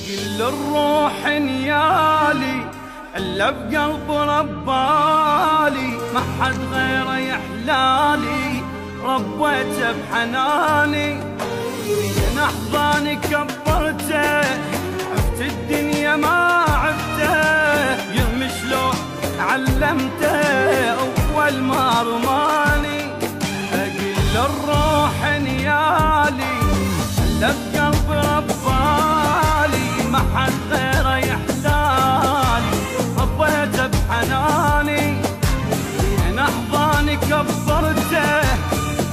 كل الروح نيالي الا بقلب ربالي، ما حد غيره يحلالي ربيته بحناني. من احضاني كبرته عفت الدنيا ما عفته، يرمي شلون علمته اول ما رماني. كل الروح نيالي الا بقلب ربالي، ما حد غيره يحلالي ربيته بحناني. من احضاني كبرته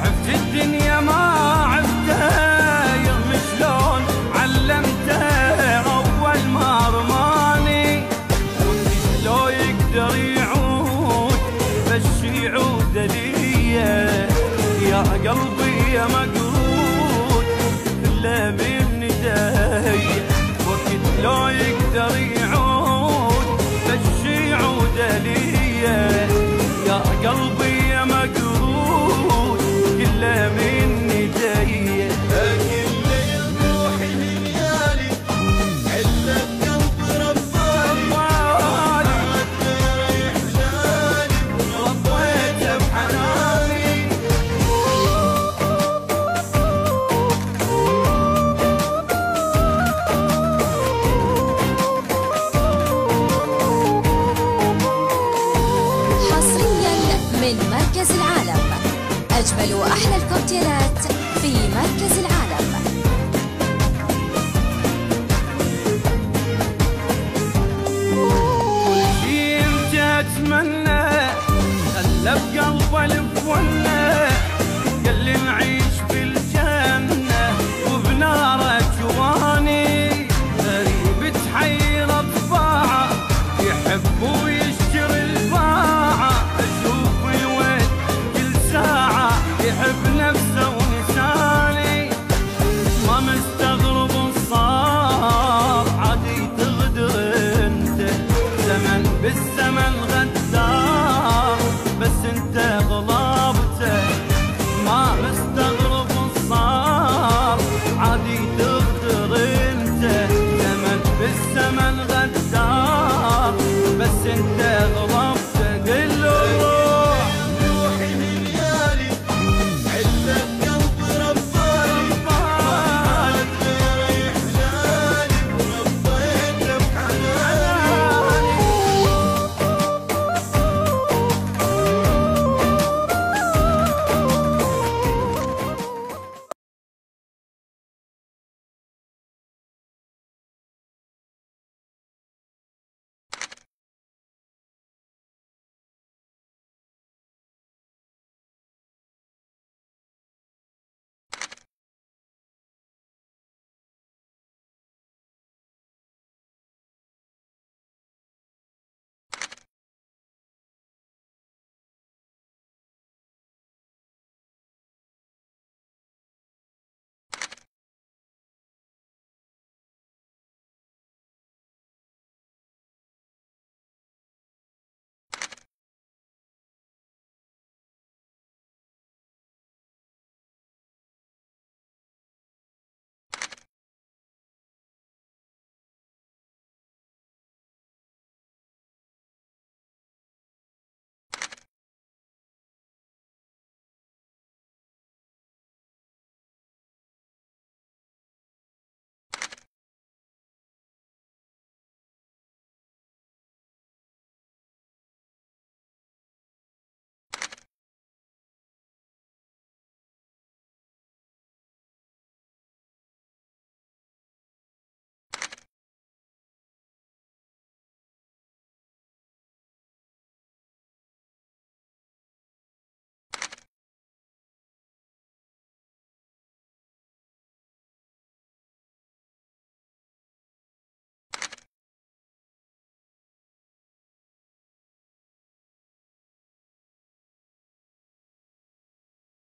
عفت الدنيا ما عفته، يرمي شلون علمته اول ما رماني. لو يقدر يعود بس يعود ليا، يا قلبي يا مقرود كله من ايديا. وقت لو يقدر يعود بس يعود ليا، يا قلبي يا مقرود كله من ايديا. من مركز العالم، أجمل وأحلى الكوكتيلات في مركز العالم. كل شي انت اتمنى خلى بقلبه الف ولا قال لي نعيش